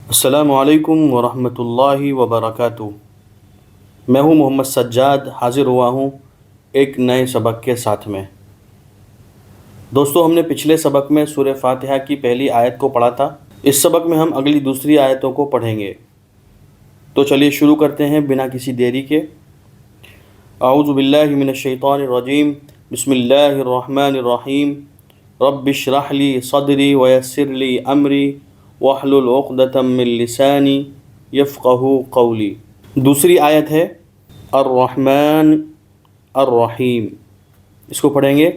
السلام علیکم ورحمۃ اللہ وبرکاتہ۔ میں ہوں محمد سجاد، حاضر ہوا ہوں ایک نئے سبق کے ساتھ میں۔ دوستو، ہم نے پچھلے سبق میں سورہ فاتحہ کی پہلی آیت کو پڑھا تھا۔ اس سبق میں ہم اگلی دوسری آیتوں کو پڑھیں گے۔ تو چلیے شروع کرتے ہیں بنا کسی دیری کے۔ اعوذ باللہ من الشیطان الرجیم، بسم اللہ الرحمن الرحیم۔ رب اشرح لی صدری ویسر لی امری واحلل عقدۃ من لسانی یفقہوا قولی۔ دوسری آیت ہے الرحمن الرحیم، اس کو پڑھیں گے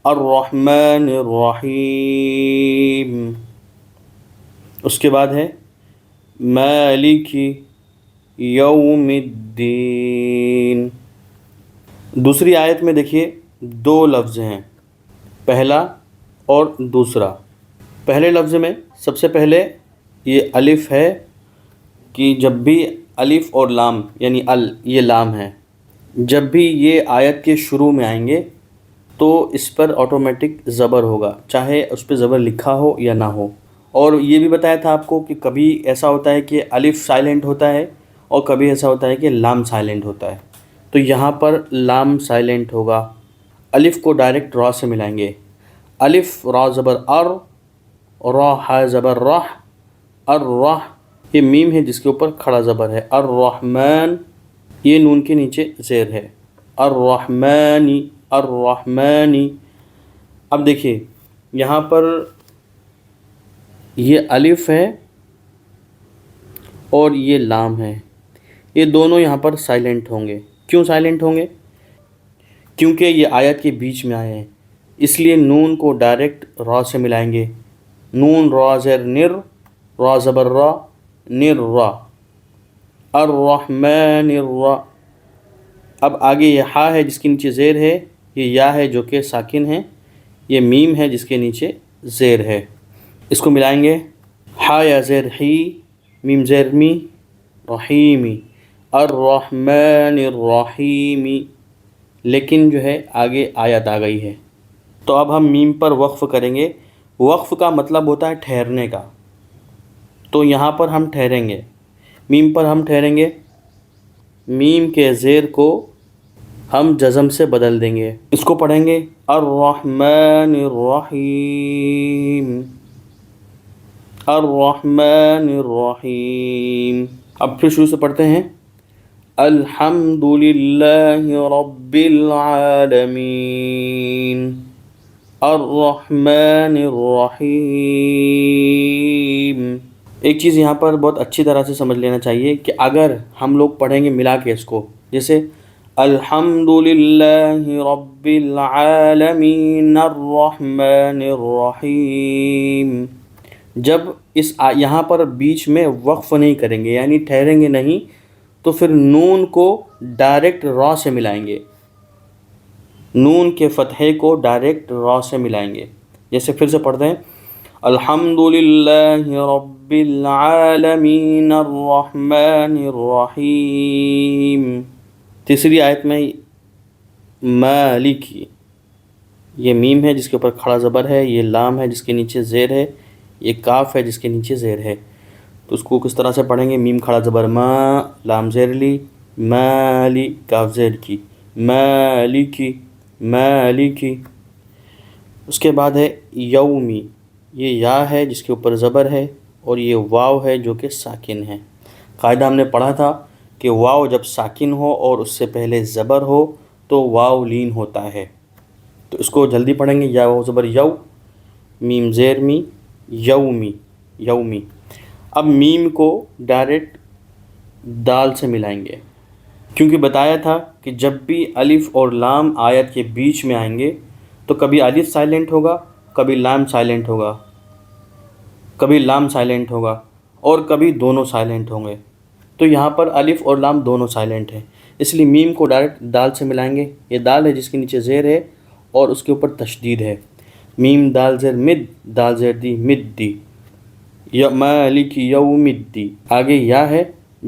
الرحمن الرحیم۔ اس کے بعد ہے مالک یوم الدین۔ دوسری آیت میں دیکھیے دو لفظ ہیں، پہلا اور دوسرا۔ پہلے لفظ میں سب سے پہلے یہ الف ہے کہ جب بھی الف اور لام یعنی یہ لام ہے، جب بھی یہ آیت کے شروع میں آئیں گے تو اس پر آٹومیٹک زبر ہوگا، چاہے اس پہ زبر لکھا ہو یا نہ ہو۔ اور یہ بھی بتایا تھا آپ کو کہ کبھی ایسا ہوتا ہے کہ الف سائلنٹ ہوتا ہے اور کبھی ایسا ہوتا ہے کہ لام سائلنٹ ہوتا ہے۔ تو یہاں پر لام سائلنٹ ہوگا، الف کو ڈائریکٹ را سے ملائیں گے۔ الف را زبر ار، را ہا زبر رح، الرح یہ میم ہے جس کے اوپر کھڑا زبر ہے۔ الرحمن یہ نون کے نیچے زیر ہے۔ الرحمنی الرحمنی۔ اب دیکھیے یہاں پر یہ الف ہے اور یہ لام ہے، یہ دونوں یہاں پر سائلنٹ ہوں گے۔ کیوں سائلنٹ ہوں گے؟ کیونکہ یہ آیت کے بیچ میں آئے ہیں، اس لیے نون کو ڈائریکٹ را سے ملائیں گے۔ نون را زیر نر، را زبر را، نر را، الرحمن الرا۔ اب آگے یہ ہا ہے جس کے نیچے زیر ہے، یہ یا ہے جو کہ ساکن ہے، یہ میم ہے جس کے نیچے زیر ہے۔ اس کو ملائیں گے، ہا یا زیر ہی، میم زیر می، رحیمی، الرحمن الرحیمی۔ لیکن جو ہے آگے آیت آ گئی ہے، تو اب ہم میم پر وقف کریں گے۔ وقف کا مطلب ہوتا ہے ٹھہرنے کا، تو یہاں پر ہم ٹھہریں گے، میم پر ہم ٹھہریں گے۔ میم کے زیر کو ہم جزم سے بدل دیں گے۔ اس کو پڑھیں گے الرحمن الرحیم، الرحمن الرحیم۔ اب پھر شروع سے پڑھتے ہیں الحمد للہ رب العالمین الرحمن الرحیم۔ ایک چیز یہاں پر بہت اچھی طرح سے سمجھ لینا چاہیے کہ اگر ہم لوگ پڑھیں گے ملا کے اس کو، جیسے الحمد للہ رب العالمین الرحمن الرحیم، جب یہاں پر بیچ میں وقف نہیں کریں گے یعنی ٹھہریں گے نہیں، تو پھر نون کو ڈائریکٹ را سے ملائیں گے، نون کے فتحے کو ڈائریکٹ را سے ملائیں گے۔ جیسے پھر سے پڑھتے ہیں الحمد للہ رب العالمین الرحمن الرحیم۔ تیسری آیت میں مالک، یہ میم ہے جس کے اوپر کھڑا زبر ہے، یہ لام ہے جس کے نیچے زیر ہے، یہ کاف ہے جس کے نیچے زیر ہے۔ تو اس کو کس طرح سے پڑھیں گے؟ میم کھڑا زبر ما، لام زیر لی، مالی کاف زیر کی، مالکی مالکی۔ اس کے بعد ہے یومی، یہ یا ہے جس کے اوپر زبر ہے اور یہ واو ہے جو کہ ساکن ہے۔ قاعدہ ہم نے پڑھا تھا کہ واو جب ساکن ہو اور اس سے پہلے زبر ہو تو واو لین ہوتا ہے۔ تو اس کو جلدی پڑھیں گے، یا واو زبر یو، میم زیر می، یومی یومی۔ اب میم کو ڈائریکٹ دال سے ملائیں گے، کیونکہ بتایا تھا کہ جب بھی الف اور لام آیت کے بیچ میں آئیں گے تو کبھی الف سائلنٹ ہوگا، کبھی لام سائلنٹ ہوگا، کبھی لام سائلنٹ ہوگا اور کبھی دونوں سائلنٹ ہوں گے۔ تو یہاں پر الف اور لام دونوں سائلنٹ ہیں، اس لیے میم کو ڈائریکٹ دال سے ملائیں گے۔ یہ دال ہے جس کے نیچے زیر ہے اور اس کے اوپر تشدید ہے، میم دال زیر مد، دال زیر دی مد دی، مالک یوم الدین۔ آگے یا ہے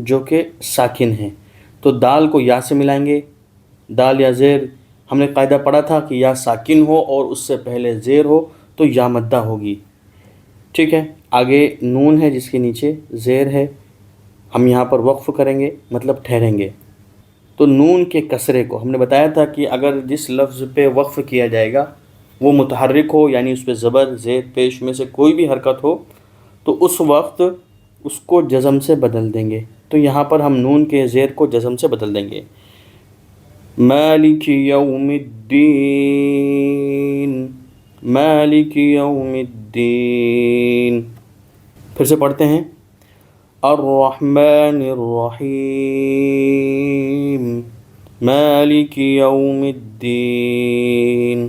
جو کہ ساکن ہے، تو دال کو یا سے ملائیں گے۔ دال یا زیر، ہم نے قاعدہ پڑھا تھا کہ یا ساکن ہو اور اس سے پہلے زیر ہو تو یا مدہ ہوگی۔ ٹھیک ہے، آگے نون ہے جس کے نیچے زیر ہے، ہم یہاں پر وقف کریں گے، مطلب ٹھہریں گے۔ تو نون کے کسرے کو ہم نے بتایا تھا کہ اگر جس لفظ پہ وقف کیا جائے گا وہ متحرک ہو، یعنی اس پہ زبر، زیر، پیش میں سے کوئی بھی حرکت ہو، تو اس وقت اس کو جزم سے بدل دیں گے۔ تو یہاں پر ہم نون کے زیر کو جزم سے بدل دیں گے۔ مالک یوم الدین، مالک یوم الدین۔ پھر سے پڑھتے ہیں، الرحمن الرحیم، مالک یوم الدین،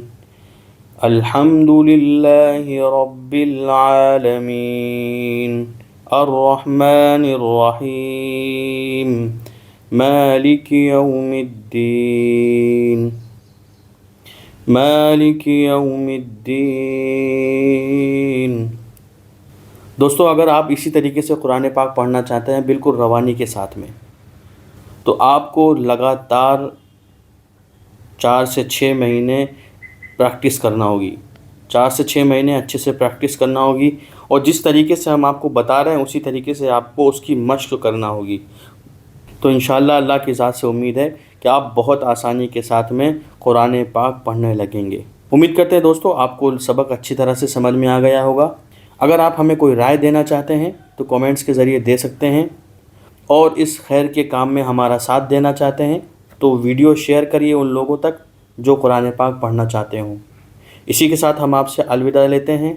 الحمد للہ رب العالمین، الرحمن الرحیم، مالک یوم الدین، مالک یوم الدین۔ دوستو اگر آپ اسی طریقے سے قرآن پاک پڑھنا چاہتے ہیں بالکل روانی کے ساتھ میں، تو آپ کو لگاتار 4 سے 6 مہینے پریکٹس کرنا ہوگی، 4 سے 6 مہینے اچھے سے پریکٹس کرنا ہوگی، اور جس طریقے سے ہم آپ کو بتا رہے ہیں اسی طریقے سے آپ کو اس کی مشق کرنا ہوگی۔ تو انشاءاللہ اللہ کی ذات سے امید ہے کہ آپ بہت آسانی کے ساتھ میں قرآن پاک پڑھنے لگیں گے۔ امید کرتے ہیں دوستو آپ کو سبق اچھی طرح سے سمجھ میں آ گیا ہوگا۔ اگر آپ ہمیں کوئی رائے دینا چاہتے ہیں تو کومنٹس کے ذریعے دے سکتے ہیں، اور اس خیر کے کام میں ہمارا ساتھ دینا چاہتے ہیں تو ویڈیو شیئر کریے ان لوگوں تک جو قرآن پاک پڑھنا چاہتے ہوں۔ اسی کے ساتھ ہم آپ سے الوداع لیتے ہیں۔